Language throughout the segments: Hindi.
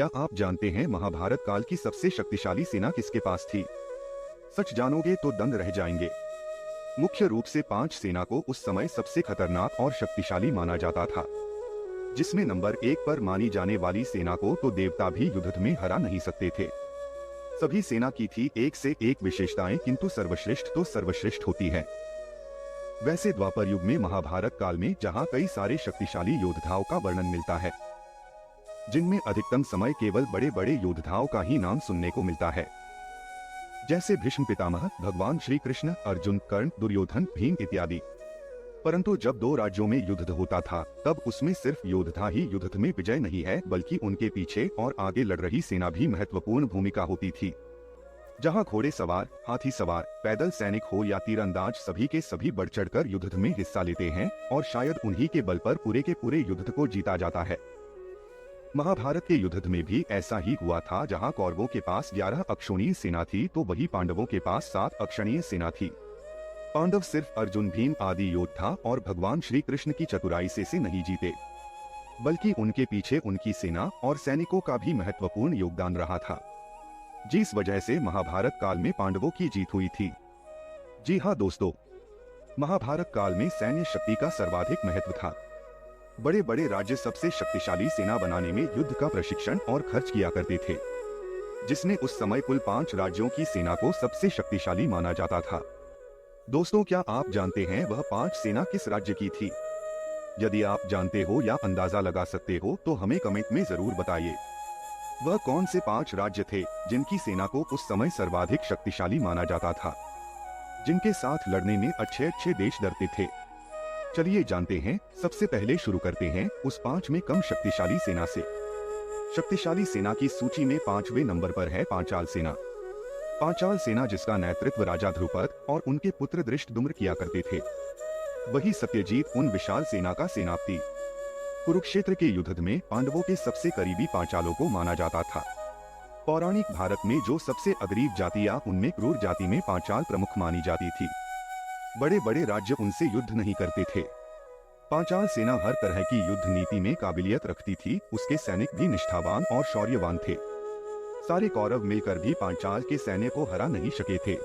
क्या आप जानते हैं महाभारत काल की सबसे शक्तिशाली सेना किसके पास थी? सच जानोगे तो दंग रह जाएंगे। मुख्य रूप से 5 सेना को उस समय सबसे खतरनाक और शक्तिशाली माना जाता था, जिसमें नंबर 1 पर मानी जाने वाली सेना को तो देवता भी युद्ध में हरा नहीं सकते थे। सभी सेना की थी एक से एक विशेषताएं, किंतु सर्वश्रेष्ठ तो सर्वश्रेष्ठ होती है। वैसे द्वापर युग में महाभारत काल में जहां कई सारे शक्तिशाली योद्धाओं का वर्णन मिलता है, जिनमें अधिकतम समय केवल बड़े बड़े योद्धाओं का ही नाम सुनने को मिलता है, जैसे भीष्म पितामह, भगवान श्री कृष्ण, अर्जुन, कर्ण, दुर्योधन, भीम इत्यादि। परंतु जब दो राज्यों में युद्ध होता था तब उसमें सिर्फ योद्धा ही युद्ध में विजय नहीं है, बल्कि उनके पीछे और आगे लड़ रही सेना भी महत्वपूर्ण भूमिका होती थी। जहां घोड़े सवार, हाथी सवार, पैदल सैनिक हो या तीरंदाज, सभी के सभी बढ़ चढ़कर युद्ध में हिस्सा लेते हैं और शायद उन्हीं के बल पर पूरे के पूरे युद्ध को जीता जाता है। महाभारत के युद्ध में भी ऐसा ही हुआ था। जहां कौरवों के पास 11 अक्षौहिणी सेना थी तो वही पांडवों के पास 7 अक्षौहिणी सेना थी। पांडव सिर्फ अर्जुन, भीम आदि योद्धा और भगवान श्री कृष्ण की चतुराई से नहीं जीते, बल्कि उनके पीछे उनकी सेना और सैनिकों का भी महत्वपूर्ण योगदान रहा था, जिस वजह से महाभारत काल में पांडवों की जीत हुई थी। जी हाँ दोस्तों, महाभारत काल में सैन्य शक्ति का सर्वाधिक महत्व था। बड़े बड़े राज्य सबसे शक्तिशाली सेना बनाने में युद्ध का प्रशिक्षण और खर्च किया करते थे, जिसने उस समय कुल 5 राज्यों की सेना को सबसे शक्तिशाली माना जाता था। दोस्तों, क्या आप जानते हैं वह 5 सेना किस राज्य की थी? यदि आप जानते हो या अंदाजा लगा सकते हो तो हमें कमेंट में जरूर बताइए। वह कौन से 5 राज्य थे जिनकी सेना को उस समय सर्वाधिक शक्तिशाली माना जाता था, जिनके साथ लड़ने में अच्छे अच्छे देश डरते थे? चलिए जानते हैं। सबसे पहले शुरू करते हैं उस 5 में कम शक्तिशाली सेना से। शक्तिशाली सेना की सूची में 5वें नंबर पर है पांचाल सेना। पांचाल सेना जिसका नेतृत्व राजा ध्रुपद और उनके पुत्र धृष्टद्युम्न किया करते थे। वही सत्यजीत उन विशाल सेना का सेनापति। कुरुक्षेत्र के युद्ध में पांडवों के सबसे करीबी पांचालों को माना जाता था। पौराणिक भारत में जो सबसे अगरीब जातियां, उनमें क्रूर जाति में पांचाल प्रमुख मानी जाती थी। बड़े बड़े राज्य उनसे युद्ध नहीं करते थे। पांचाल सेना हर तरह की युद्ध नीति में काबिलियत रखती थी। उसके सैनिक भी निष्ठावान और शौर्यवान थे। सारे कौरव मिलकर भी पांचाल के सैन्य को हरा नहीं सके थे।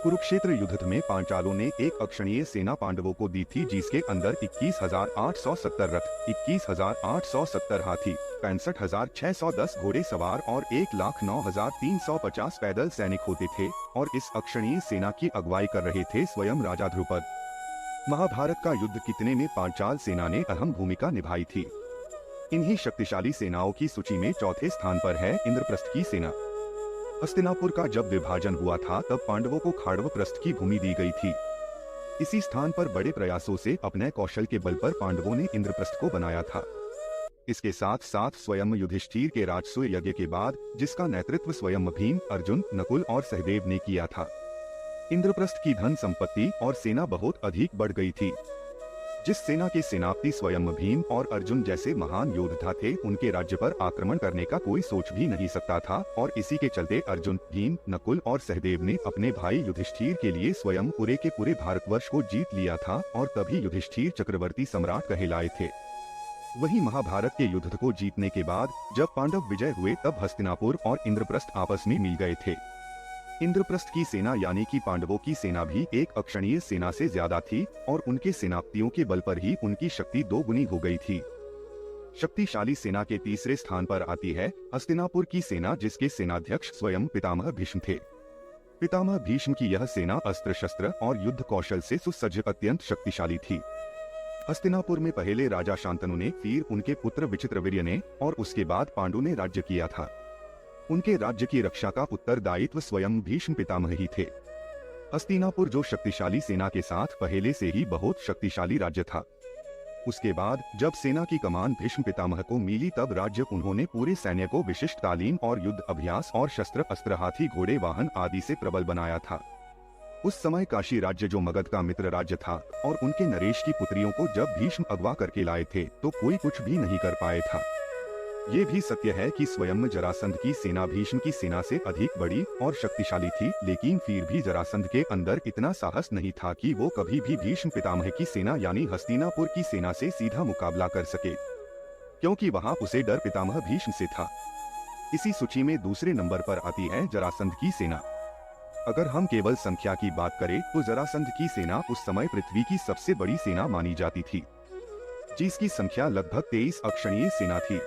कुरुक्षेत्र युद्ध में पांचालों ने एक अक्षौहिणी सेना पांडवों को दी थी, जिसके अंदर 21,870 रथ, 21,870 हाथी, 65,610 घोड़े सवार और 1,09,350 पैदल सैनिक होते थे। और इस अक्षौहिणी सेना की अगुवाई कर रहे थे स्वयं राजा ध्रुपद। महाभारत का युद्ध कितने में पांचाल सेना ने अहम भूमिका निभाई थी। इन्हीं शक्तिशाली सेनाओं की सूची में चौथे स्थान पर है इंद्रप्रस्थ की सेना। हस्तिनापुर का जब विभाजन हुआ था तब पांडवों को खांडवप्रस्थ की भूमि दी गई थी। इसी स्थान पर बड़े प्रयासों से अपने कौशल के बल पर पांडवों ने इंद्रप्रस्थ को बनाया था। इसके साथ साथ स्वयं युधिष्ठिर के राजसूय यज्ञ के बाद, जिसका नेतृत्व स्वयं भीम, अर्जुन, नकुल और सहदेव ने किया था, इंद्रप्रस्थ की धन संपत्ति और सेना बहुत अधिक बढ़ गई थी। जिस सेना के सेनापति स्वयं भीम और अर्जुन जैसे महान योद्धा थे, उनके राज्य पर आक्रमण करने का कोई सोच भी नहीं सकता था। और इसी के चलते अर्जुन, भीम, नकुल और सहदेव ने अपने भाई युधिष्ठिर के लिए स्वयं पूरे के पूरे भारतवर्ष को जीत लिया था और तभी युधिष्ठिर चक्रवर्ती सम्राट कहलाए थे। वहीं महाभारत के युद्ध को जीतने के बाद जब पांडव विजय हुए तब हस्तिनापुर और इंद्रप्रस्थ आपस में मिल गए थे। इंद्रप्रस्थ की सेना यानी कि पांडवों की सेना भी एक अक्षौहिणी सेना से ज्यादा थी और उनके सेनापतियों के बल पर ही उनकी शक्ति 2 गुनी हो गई थी। शक्तिशाली सेना के तीसरे स्थान पर आती है हस्तिनापुर की सेना, जिसके सेनाध्यक्ष स्वयं पितामह भीष्म थे। पितामह भीष्म की यह सेना अस्त्र शस्त्र और युद्ध कौशल से सुसज्ज अत्यंत शक्तिशाली थी। हस्तिनापुर में पहले राजा शांतनु ने, फिर उनके पुत्र विचित्रवीर्य ने और उसके बाद पांडु ने राज्य किया था। उनके राज्य की रक्षा का उत्तरदायित्व स्वयं भीष्म पितामह ही थे। हस्तिनापुर जो शक्तिशाली सेना के साथ पहले से ही बहुत शक्तिशाली राज्य था। उसके बाद जब सेना की कमान भीष्म पितामह को मिली तब राज्य उन्होंने पूरे सैन्य को विशिष्ट तालीम और युद्ध अभ्यास और शस्त्र अस्त्र, हाथी, घोड़े, वाहन आदि से प्रबल बनाया था। उस समय काशी राज्य जो मगध का मित्र राज्य था और उनके नरेश की पुत्रियों को जब भीष्म अगवा करके लाए थे तो कोई कुछ भी नहीं कर पाए था। ये भी सत्य है कि स्वयं जरासंध की सेना भीष्म की सेना से अधिक बड़ी और शक्तिशाली थी, लेकिन फिर भी जरासंध के अंदर इतना साहस नहीं था कि वो कभी भी भीष्म पितामह की सेना यानी हस्तिनापुर की सेना से सीधा मुकाबला कर सके, क्योंकि वहां उसे डर पितामह भीष्म से था। इसी सूची में दूसरे नंबर पर आती है जरासंध की सेना। अगर हम केवल संख्या की बात करें तो जरासंध की सेना उस समय पृथ्वी की सबसे बड़ी सेना मानी जाती थी, जिसकी संख्या लगभग 23 अक्षणीय सेना थी।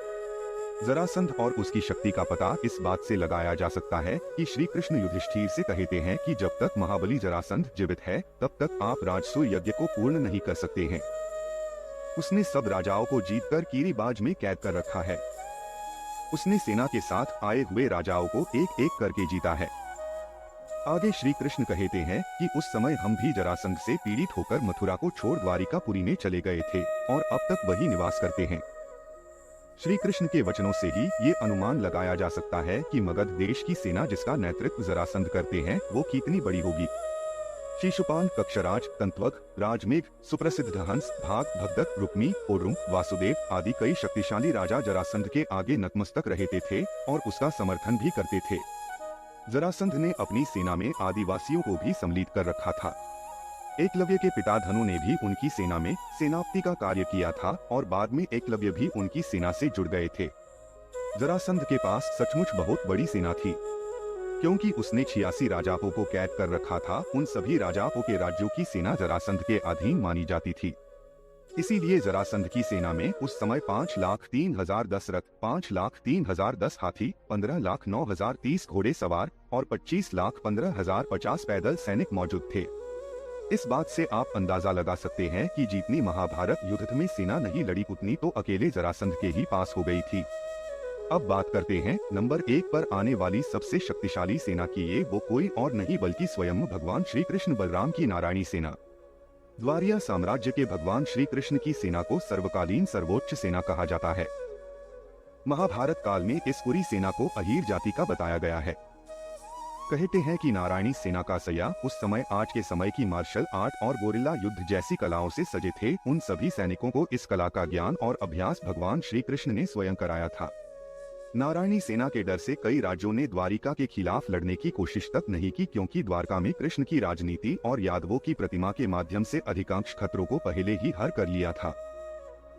जरासंध और उसकी शक्ति का पता इस बात से लगाया जा सकता है कि श्री कृष्ण युधिष्ठिर से कहते हैं कि जब तक महाबली जरासंध जीवित है तब तक आप राजसूय यज्ञ को पूर्ण नहीं कर सकते हैं। उसने सब राजाओं को जीतकर कीरीबाज में कैद कर रखा है। उसने सेना के साथ आए हुए राजाओं को एक एक करके जीता है। आगे श्री कृष्ण कहते हैं कि उस समय हम भी जरासंध से पीड़ित होकर मथुरा को छोड़ द्वारिकापुरी में चले गए थे और अब तक वही निवास करते हैं। श्री कृष्ण के वचनों से ही ये अनुमान लगाया जा सकता है कि मगध देश की सेना जिसका नेतृत्व जरासंध करते हैं वो कितनी बड़ी होगी। शिशुपाल, कक्षराज, तंत्वक, राजमेघ, सुप्रसिद्ध हंस, भाग, भगदत्त, रुक्मी, ओरुम, वासुदेव आदि कई शक्तिशाली राजा जरासंध के आगे नतमस्तक रहते थे और उसका समर्थन भी करते थे। जरासंध ने अपनी सेना में आदिवासियों को भी सम्मिलित कर रखा था। एकलव्य के पिता धनु ने भी उनकी सेना में सेनापति का कार्य किया था और बाद में एकलव्य भी उनकी सेना से जुड़ गए थे। जरासंध के पास सचमुच बहुत बड़ी सेना थी, क्योंकि उसने 86 राजाओं को कैद कर रखा था। उन सभी राजाओं के राज्यों की सेना जरासंध के अधीन मानी जाती थी। इसीलिए जरासंध की सेना में उस समय 5,03,010 रथ, 5,03,010 हाथी, 15,09,030 घोड़े सवार और 25,15,050 पैदल सैनिक मौजूद थे। इस बात से आप अंदाजा लगा सकते हैं कि जितनी महाभारत युद्ध में सेना नहीं लड़ी उतनी तो अकेले जरासंध के ही पास हो गई थी। अब बात करते हैं नंबर 1 पर आने वाली सबसे शक्तिशाली सेना की। ये वो कोई और नहीं बल्कि स्वयं भगवान श्री कृष्ण बलराम की नारायणी सेना। द्वारिया साम्राज्य के भगवान श्री कृष्ण की सेना को सर्वकालीन सर्वोच्च सेना कहा जाता है। महाभारत काल में इस पूरी सेना को अहीर जाति का बताया गया है। कहते हैं कि नारायणी सेना का सैया उस समय आज के समय की मार्शल आर्ट और गोरिल्ला युद्ध जैसी कलाओं से सजे थे। उन सभी सैनिकों को इस कला का ज्ञान और अभ्यास भगवान श्री कृष्ण ने स्वयं कराया था। नारायणी सेना के डर से कई राज्यों ने द्वारिका के खिलाफ लड़ने की कोशिश तक नहीं की, क्योंकि द्वारका में कृष्ण की राजनीति और यादवों की प्रतिमा के माध्यम से अधिकांश खतरों को पहले ही हर कर लिया था।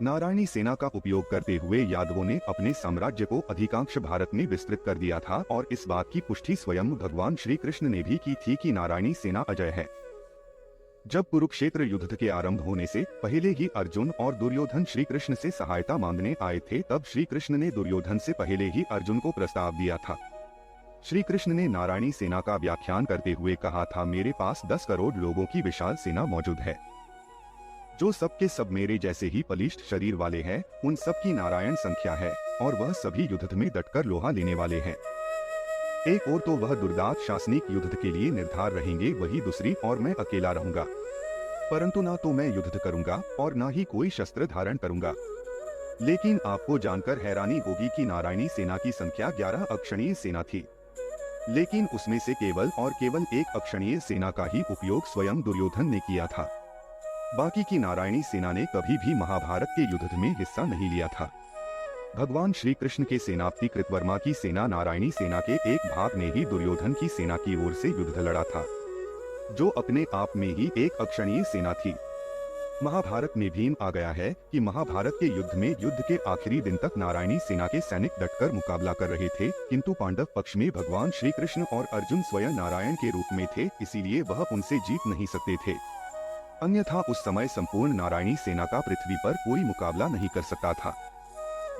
नारायणी सेना का उपयोग करते हुए यादवों ने अपने साम्राज्य को अधिकांश भारत में विस्तृत कर दिया था और इस बात की पुष्टि स्वयं भगवान श्री कृष्ण ने भी की थी कि नारायणी सेना अजय है। जब कुरुक्षेत्र युद्ध के आरंभ होने से पहले ही अर्जुन और दुर्योधन श्री कृष्ण से सहायता मांगने आए थे, तब श्री कृष्ण ने दुर्योधन से पहले ही अर्जुन को प्रस्ताव दिया था। श्री कृष्ण ने नारायणी सेना का व्याख्यान करते हुए कहा था, मेरे पास 10 करोड़ लोगों की विशाल सेना मौजूद है, जो सबके सब मेरे जैसे ही बलिष्ठ शरीर वाले हैं। उन सब की नारायण संख्या है और वह सभी युद्ध में डटकर लोहा लेने वाले हैं। एक और तो वह दुर्दांत शासनिक युद्ध के लिए निर्धार रहेंगे, वही दूसरी और मैं अकेला रहूंगा। परंतु ना तो मैं युद्ध करूंगा और ना ही कोई शस्त्र धारण करूंगा। लेकिन आपको जानकर हैरानी होगी कि नारायणी सेना की संख्या 11 अक्षणीय सेना थी, लेकिन उसमें से केवल और केवल 1 अक्षणीय सेना का ही उपयोग स्वयं दुर्योधन ने किया था। बाकी की नारायणी सेना ने कभी भी महाभारत के युद्ध में हिस्सा नहीं लिया था। भगवान श्री कृष्ण के सेनापति कृतवर्मा की सेना नारायणी सेना के एक भाग ने ही दुर्योधन की सेना की ओर से युद्ध लड़ा था, जो अपने आप में ही 1 अक्षणीय सेना थी। महाभारत में भीम आ गया है कि महाभारत के युद्ध में युद्ध के आखिरी दिन तक नारायणी सेना के सैनिक डटकर मुकाबला कर रहे थे, किंतु पांडव पक्ष में भगवान श्री कृष्ण और अर्जुन स्वयं नारायण के रूप में थे, इसीलिए वह उनसे जीत नहीं सकते थे। अन्यथा उस समय संपूर्ण नारायणी सेना का पृथ्वी पर कोई मुकाबला नहीं कर सकता था।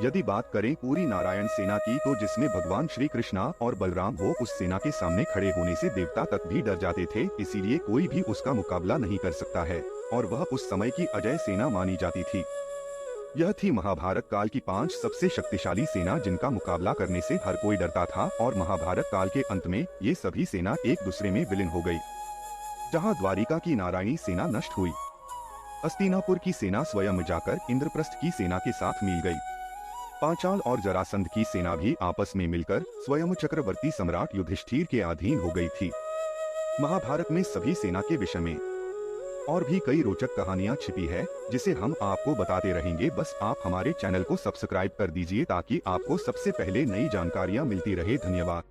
यदि बात करें पूरी नारायण सेना की, तो जिसमें भगवान श्री कृष्णा और बलराम हो, उस सेना के सामने खड़े होने से देवता तक भी डर जाते थे, इसीलिए कोई भी उसका मुकाबला नहीं कर सकता है और वह उस समय की अजय सेना मानी जाती थी। यह थी महाभारत काल की 5 सबसे शक्तिशाली सेना, जिनका मुकाबला करने से हर कोई डरता था और महाभारत काल के अंत में ये सभी सेना एक दूसरे में विलीन हो गई। जहाँ द्वारिका की नारायणी सेना नष्ट हुई, हस्तिनापुर की सेना स्वयं जाकर इंद्रप्रस्थ की सेना के साथ मिल गई। पांचाल और जरासंध की सेना भी आपस में मिलकर स्वयं चक्रवर्ती सम्राट युधिष्ठिर के अधीन हो गई थी। महाभारत में सभी सेना के विषय में और भी कई रोचक कहानियां छिपी है, जिसे हम आपको बताते रहेंगे। बस आप हमारे चैनल को सब्सक्राइब कर दीजिए ताकि आपको सबसे पहले नई जानकारियां मिलती रहे। धन्यवाद।